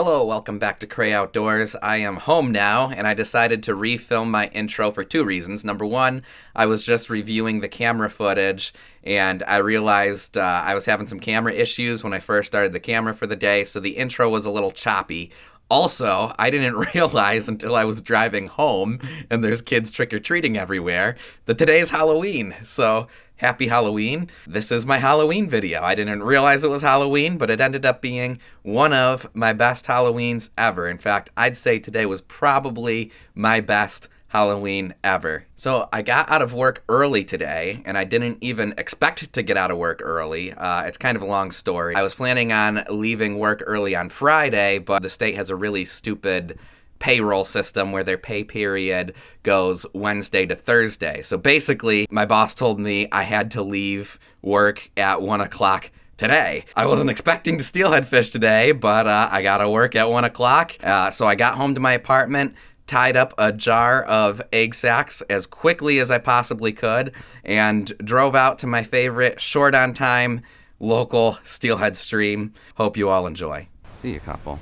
Hello, welcome back to Cray Outdoors. I am home now, and I decided to refilm my intro for two reasons. Number one, I was just reviewing the camera footage, and I realized I was having some camera issues when I first started the camera for the day, so the intro was a little choppy. Also, I didn't realize until I was driving home, and there's kids trick-or-treating everywhere, that today's Halloween. So, happy Halloween. This is my Halloween video. I didn't realize it was Halloween, but it ended up being one of my best Halloweens ever. In fact, I'd say today was probably my best Halloween ever. So I got out of work early today, and I didn't even expect to get out of work early. It's kind of a long story. I was planning on leaving work early on Friday, but the state has a really stupid payroll system where their pay period goes Wednesday to Thursday. So basically, my boss told me I had to leave work at 1 o'clock today. I wasn't expecting to steelhead fish today, but I got to work at 1 o'clock. So I got home to my apartment, tied up a jar of egg sacs as quickly as I possibly could, and drove out to my favorite short on time local steelhead stream. Hope you all enjoy. See you, couple.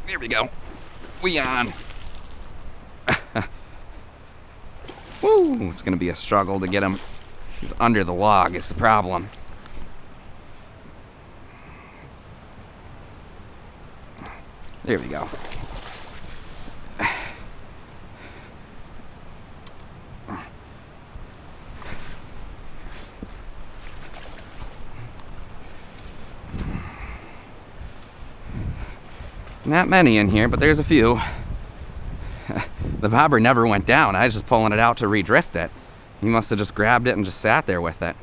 There we go. We on. Woo! It's gonna be a struggle to get him. He's under the log is the problem. There we go. Not many in here, but there's a few. The bobber never went down. I was just pulling it out to redrift it. He must have just grabbed it and just sat there with it.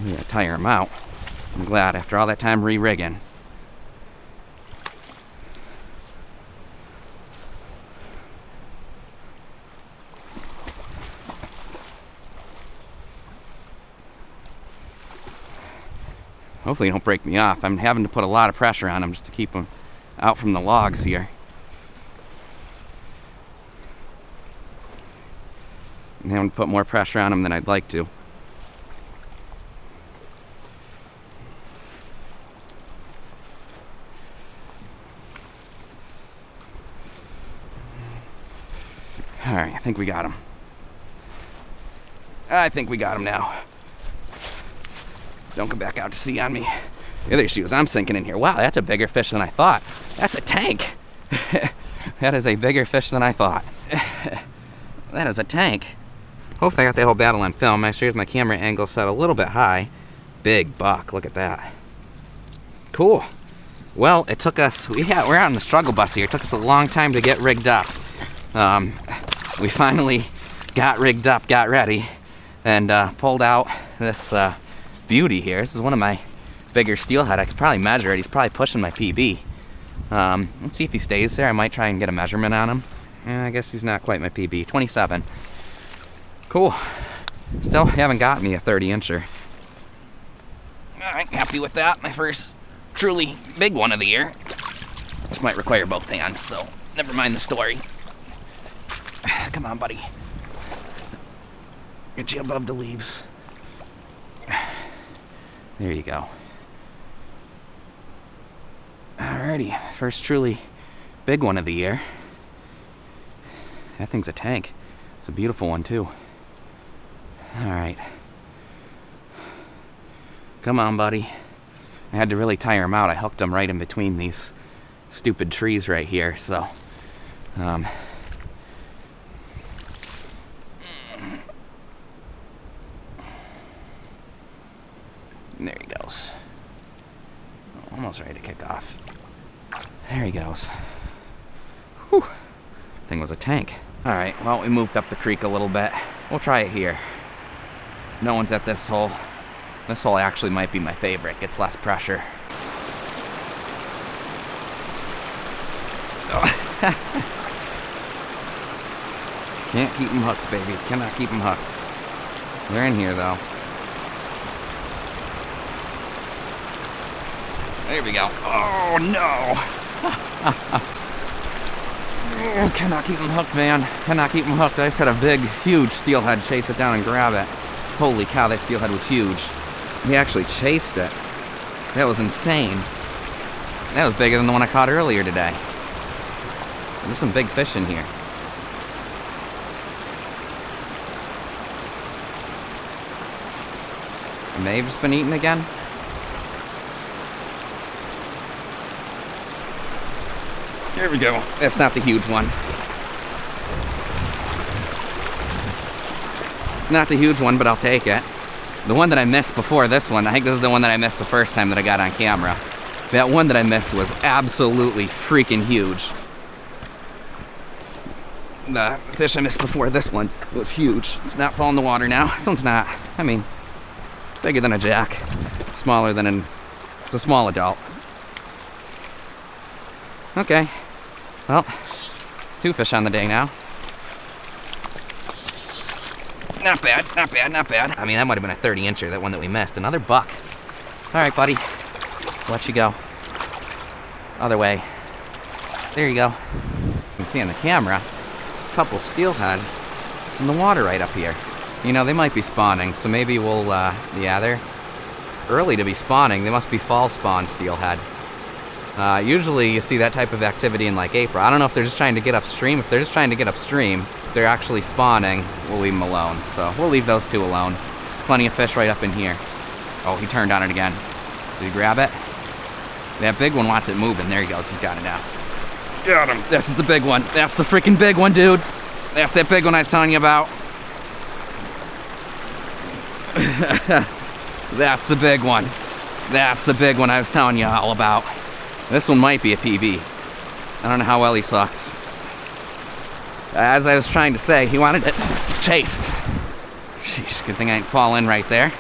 We gotta tire him out. I'm glad after all that time re-rigging. Hopefully he don't break me off. I'm having to put a lot of pressure on him just to keep him out from the logs here. I'm having to put more pressure on him than I'd like to. Alright, I think we got him. I think we got him now. Don't come back out to sea on me. Yeah, there she was. I'm sinking in here. Wow, that's a bigger fish than I thought. That's a tank. That is a bigger fish than I thought. That is a tank. Hopefully I got the whole battle on film. I sure my camera angle set a little bit high. Big buck. Look at that. Cool. Well, it took us... we're out in the struggle bus here. It took us a long time to get rigged up. We finally got rigged up, got ready, and pulled out this... beauty here. This is one of my bigger steelhead. I could probably measure it. He's probably pushing my PB. Let's see if he stays there. I might try and get a measurement on him. I guess he's not quite my PB. 27. Cool. Still haven't got me a 30-incher. Alright, happy with that. My first truly big one of the year. This might require both hands, so never mind the story. Come on, buddy. Get you above the leaves. There you go. Alrighty, first truly big one of the year. That thing's a tank. It's a beautiful one too. Alright. Come on, buddy. I had to really tire him out. I hooked him right in between these stupid trees right here, so... There he goes. Almost ready to kick off. There he goes. Whew. Thing was a tank. Alright, well, we moved up the creek a little bit. We'll try it here. No one's at this hole. This hole actually might be my favorite. Gets less pressure. Can't keep them hooked, baby. Cannot keep them hooked. They're in here, though. There we go. Oh, no! Oh, cannot keep them hooked, man. Cannot keep them hooked. I just had a big, huge steelhead chase it down and grab it. Holy cow, that steelhead was huge. He actually chased it. That was insane. That was bigger than the one I caught earlier today. There's some big fish in here. And they've just been eaten again? Here we go. That's not the huge one. Not the huge one, but I'll take it. The one that I missed before this one, I think this is the one that I missed the first time that I got on camera. That one that I missed was absolutely freaking huge. The fish I missed before this one was huge. It's not falling in the water now. This one's not. I mean, bigger than a jack. Smaller than it's a small adult. Okay. Well, it's 2 fish on the day now. Not bad, not bad, not bad. I mean, that might have been a 30-incher, that one that we missed. Another buck. All right, buddy. Let you go. Other way. There you go. You can see on the camera, there's a couple steelhead in the water right up here. You know, they might be spawning, so maybe we'll, it's early to be spawning. They must be fall spawn steelhead. Usually you see that type of activity in like April. I don't know if they're just trying to get upstream. If they're just trying to get upstream, if they're actually spawning, we'll leave them alone. So we'll leave those 2 alone. There's plenty of fish right up in here. Oh, he turned on it again. Did he grab it? That big one wants it moving. There he goes. He's got it now. Got him. This is the big one. That's the freaking big one, dude. That's that big one I was telling you about. That's the big one. That's the big one I was telling you all about. This one might be a PB. I don't know how well he sucks. As I was trying to say, he wanted it chased. Sheesh, good thing I didn't fall in right there.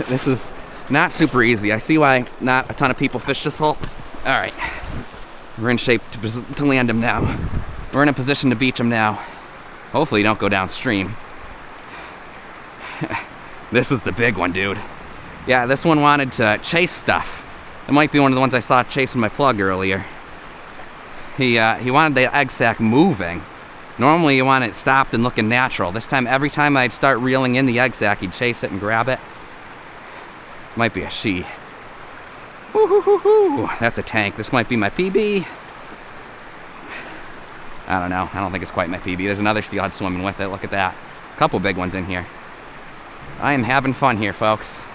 This is not super easy. I see why not a ton of people fish this hole. All right, we're in shape to land him now. We're in a position to beach him now. Hopefully, don't go downstream. This is the big one, dude. Yeah, this one wanted to chase stuff. It might be one of the ones I saw chasing my plug earlier. He wanted the egg sac moving. Normally you want it stopped and looking natural. This time, every time I'd start reeling in the egg sac, he'd chase it and grab it. Might be a she. Woo-hoo-hoo-hoo. That's a tank. This might be my PB. I don't know. I don't think it's quite my PB. There's another steelhead swimming with it. Look at that. A couple big ones in here. I am having fun here, folks.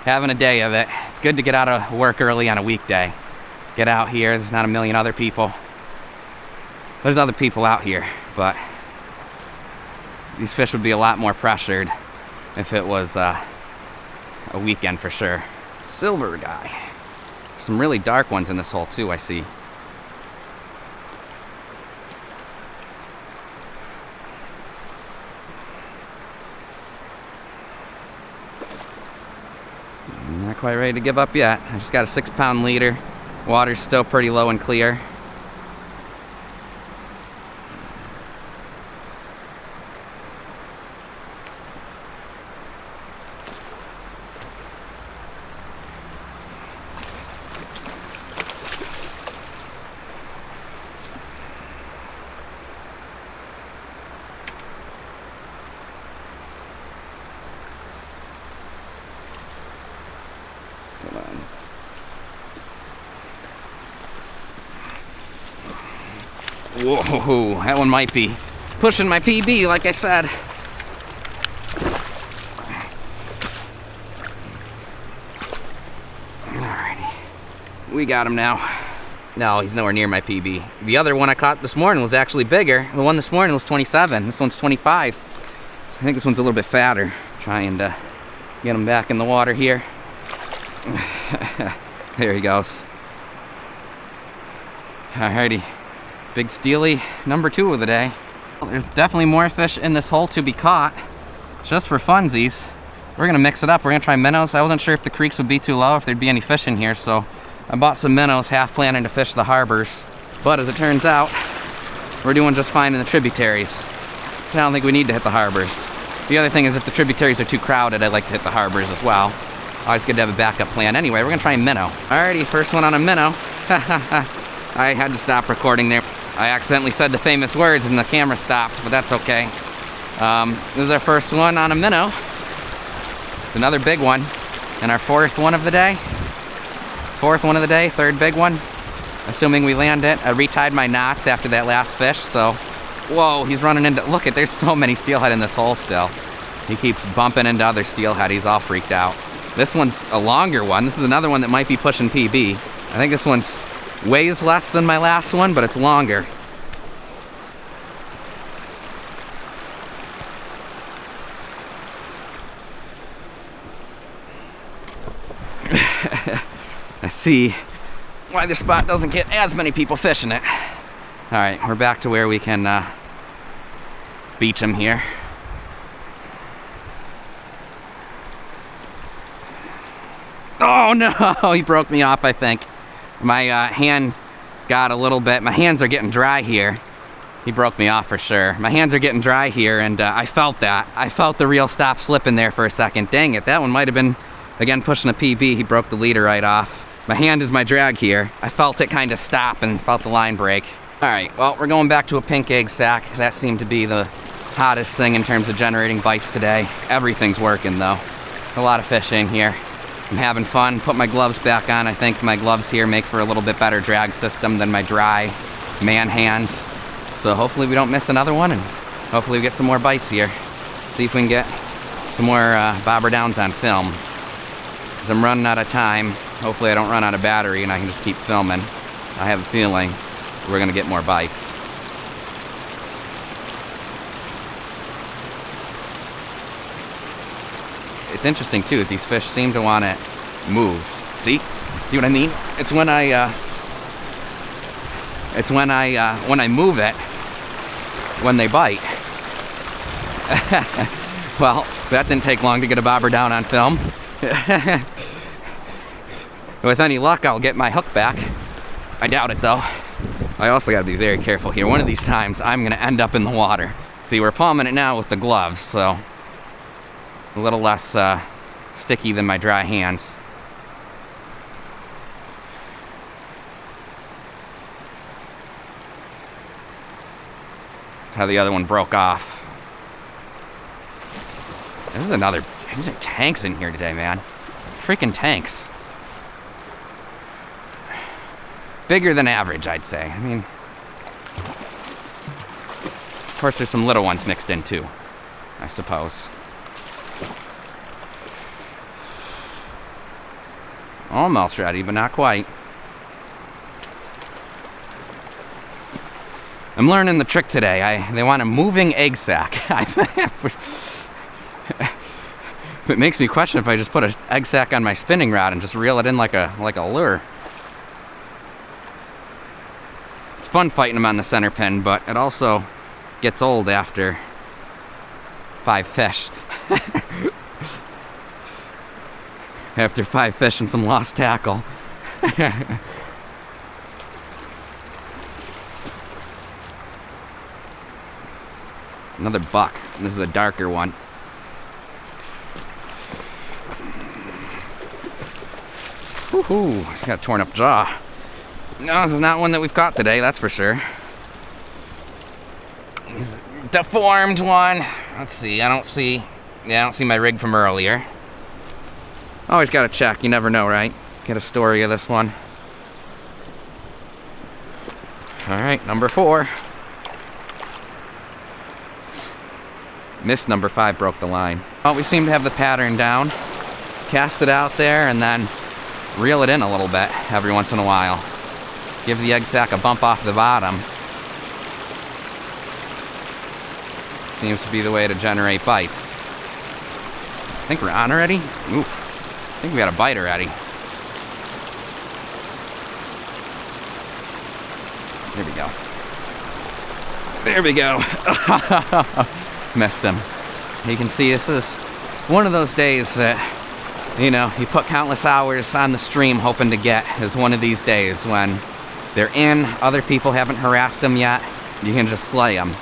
Having a day of it. It's good to get out of work early on a weekday. Get out here. There's not a million other people. There's other people out here, but these fish would be a lot more pressured if it was a weekend for sure. Silver guy. Some really dark ones in this hole too, I see. Not quite ready to give up yet. I just got a 6-pound leader. Water's still pretty low and clear. Whoa, that one might be pushing my PB, like I said. Alrighty, we got him now. No, he's nowhere near my PB. The other one I caught this morning was actually bigger. The one this morning was 27. This one's 25. I think this one's a little bit fatter. Trying to get him back in the water here. There he goes. Alrighty. Big Steely number 2 of the day. Well, there's definitely more fish in this hole to be caught. Just for funsies. We're gonna mix it up. We're gonna try minnows. I wasn't sure if the creeks would be too low, if there'd be any fish in here, so I bought some minnows, half planning to fish the harbors. But as it turns out, we're doing just fine in the tributaries. So I don't think we need to hit the harbors. The other thing is if the tributaries are too crowded, I like to hit the harbors as well. Always good to have a backup plan. Anyway, we're gonna try a minnow. Alrighty, first one on a minnow. I had to stop recording there. I accidentally said the famous words and the camera stopped, but that's okay. This is our first one on a minnow. It's another big one. And our 4th one of the day. 4th one of the day, 3rd big one. Assuming we land it. I retied my knots after that last fish, so. Whoa, he's running into, look at, there's so many steelhead in this hole still. He keeps bumping into other steelhead, he's all freaked out. This one's a longer one. This is another one that might be pushing PB. I think this one's weighs less than my last one, but it's longer. I see why this spot doesn't get as many people fishing it. All right, we're back to where we can beach him here. Oh no, he broke me off, I think. My hand got a little bit, my hands are getting dry here. He broke me off for sure. My hands are getting dry here, and I felt that. I felt the reel stop slipping there for a second. Dang it, that one might have been, again, pushing a PB. He broke the leader right off. My hand is my drag here. I felt it kind of stop and felt the line break. All right, well, we're going back to a pink egg sack. That seemed to be the hottest thing in terms of generating bites today. Everything's working though. A lot of fishing here. I'm having fun. Put my gloves back on. I think my gloves here make for a little bit better drag system than my dry man hands. So hopefully we don't miss another one, and hopefully we get some more bites here. See if we can get some more bobber downs on film. 'Cause I'm running out of time. Hopefully I don't run out of battery and I can just keep filming. I have a feeling we're gonna get more bites. It's interesting too, these fish seem to want to move. See what I mean? It's when I move it, when they bite. Well, that didn't take long to get a bobber down on film. With any luck, I'll get my hook back. I doubt it though. I also gotta be very careful here. One of these times, I'm gonna end up in the water. See, we're palming it now with the gloves, so a little less sticky than my dry hands. How the other one broke off. This is another, these are tanks in here today, man. Freaking tanks. Bigger than average, I'd say. I mean, of course there's some little ones mixed in too, I suppose. Almost ready, but not quite. I'm learning the trick today. They want a moving egg sack. It makes me question if I just put an egg sack on my spinning rod and just reel it in like a lure. It's fun fighting them on the center pin, but it also gets old after 5 fish. After 5 fish and some lost tackle. Another buck. This is a darker one. Woohoo! He's got a torn up jaw. No, this is not one that we've caught today, that's for sure. He's a deformed one. Let's see, I don't see my rig from earlier. Always gotta check, you never know, right? Get a story of this one. Alright, number 4. Missed number 5, broke the line. Well, we seem to have the pattern down. Cast it out there and then reel it in a little bit every once in a while. Give the egg sac a bump off the bottom. Seems to be the way to generate bites. I think we're on already? Oof. I think we got a bite already. There we go. There we go. Missed him. You can see this is one of those days that, you know, you put countless hours on the stream hoping to get, is one of these days when they're in, other people haven't harassed them yet, you can just slay them.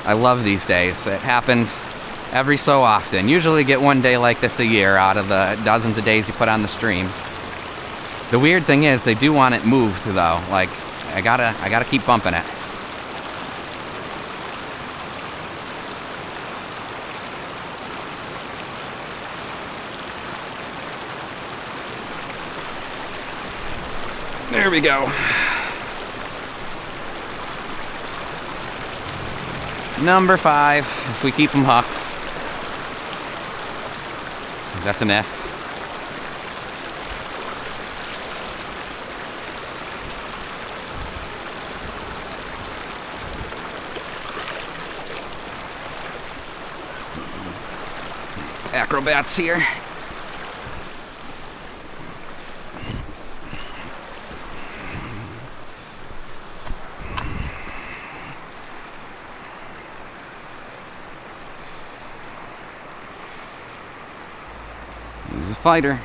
I love these days. It happens every so often. Usually get one day like this a year out of the dozens of days you put on the stream. The weird thing is they do want it moved though. Like, I gotta keep bumping it. There we go. Number 5, if we keep them hooked. That's an F. Acrobats here. He's a fighter.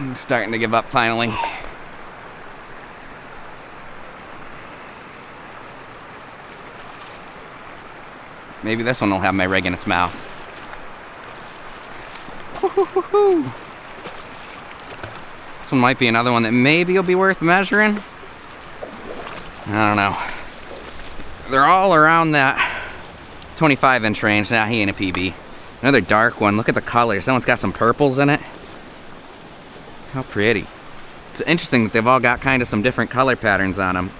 He's starting to give up finally. Maybe this one will have my rig in its mouth. This one might be another one that maybe will be worth measuring. I don't know. They're all around that 25-inch range. Nah, he ain't a PB. Another dark one. Look at the colors. That one's got some purples in it. How pretty. It's interesting that they've all got kind of some different color patterns on them.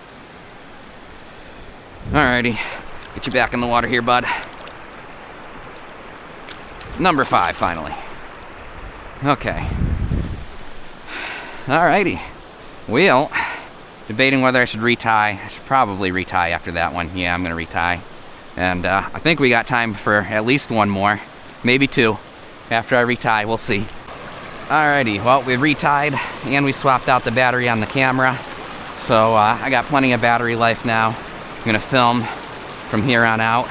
Alrighty. Get you back in the water here, bud. Number 5, finally. Okay. Alrighty. Well, debating whether I should retie. I should probably retie after that one. Yeah, I'm going to retie. And I think we got time for at least one more. Maybe 2. After I retie, we'll see. Alrighty, well, we've retied and we swapped out the battery on the camera. So I got plenty of battery life now. I'm going to film from here on out.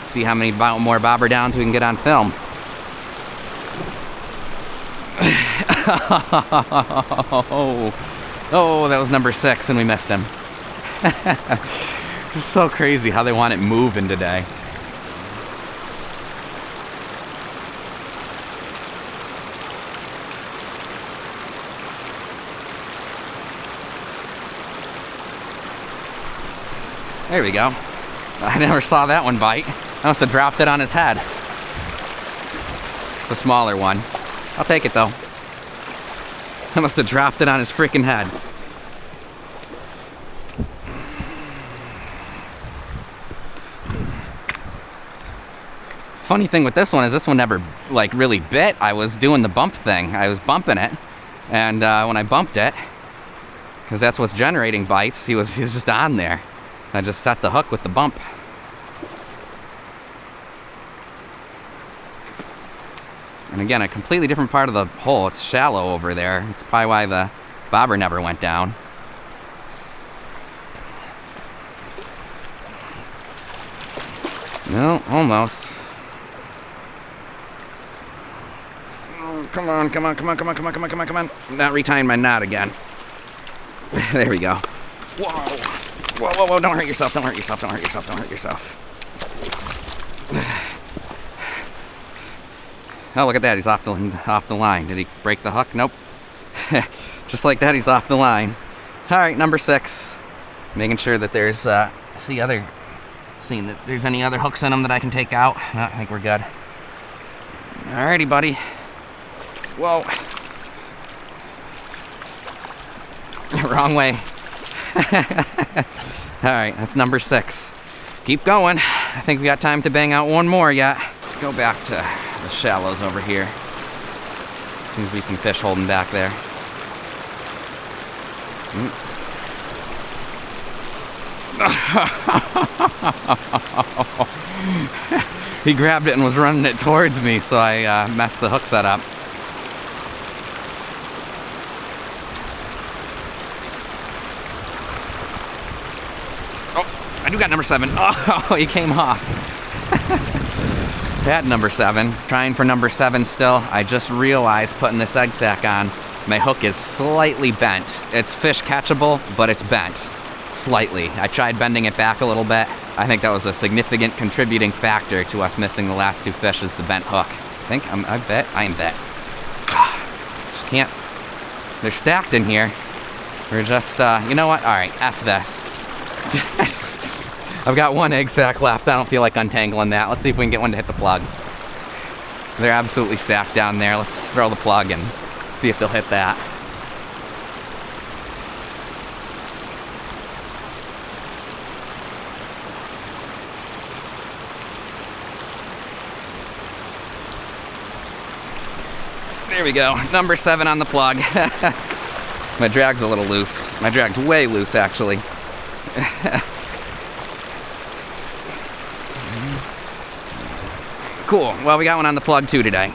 See how many more bobber downs we can get on film. Oh, that was number 6 and we missed him. It's so crazy how they want it moving today. There we go. I never saw that one bite. I must have dropped it on his head. It's a smaller one. I'll take it though. I must have dropped it on his freaking head. Funny thing with this one is this one never like really bit. I was doing the bump thing. I was bumping it, and when I bumped it, because that's what's generating bites, he was just on there. I just set the hook with the bump. And again, a completely different part of the hole. It's shallow over there. It's probably why the bobber never went down. No, almost. Oh, come on, come on, come on, come on, come on, come on, come on, come on. I'm not retying my knot again. There we go. Whoa. Whoa, whoa, whoa, don't hurt yourself, don't hurt yourself, don't hurt yourself, don't hurt yourself. Oh, look at that, he's off the line. Did he break the hook? Nope. Just like that, he's off the line. All right, number 6. Making sure that there's, seeing that there's any other hooks in them that I can take out. No, I think we're good. Alrighty, buddy. Whoa. Wrong way. Alright, that's number 6. Keep going. I think we got time to bang out one more yet. Let's go back to the shallows over here. Seems to be some fish holding back there. He grabbed it and was running it towards me, so I messed the hook set up. Oh, I do got number 7. Oh, he came off. Had number 7. Trying for number 7 still. I just realized putting this egg sac on, my hook is slightly bent. It's fish catchable, but it's bent. Slightly. I tried bending it back a little bit. I think that was a significant contributing factor to us missing the last 2 fish, is the bent hook. I am bet. Just can't. They're stacked in here. We're just, you know what? All right, F this. I've got 1 egg sac left. I don't feel like untangling that. Let's see if we can get one to hit the plug. They're absolutely stacked down there. Let's throw the plug and see if they'll hit that. There we go. Number 7 on the plug. My drag's a little loose. My drag's way loose, actually. Cool. Well, we got one on the plug, too, today.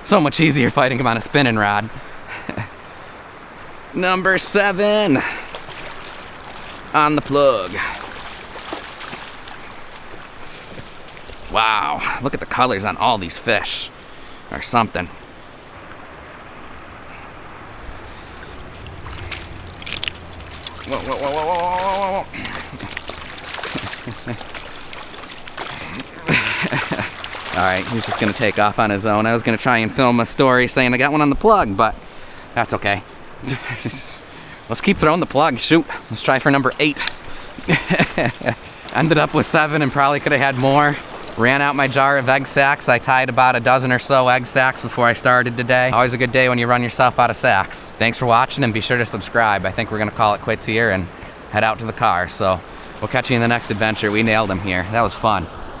So much easier fighting him on a spinning rod. Number 7 on the plug. Wow, look at the colors on all these fish, or something. Whoa, whoa, whoa, whoa, whoa, whoa, whoa. All right, he's just gonna take off on his own. I was gonna try and film a story saying I got one on the plug, but that's okay. Let's keep throwing the plug. Shoot, let's try for number 8. Ended up with 7 and probably could have had more. Ran out my jar of egg sacs. I tied about a dozen or so egg sacs before I started today. Always a good day when you run yourself out of sacs. Thanks for watching, and be sure to subscribe. I think we're gonna call it quits here and head out to the car. So we'll catch you in the next adventure. We nailed them here. That was fun.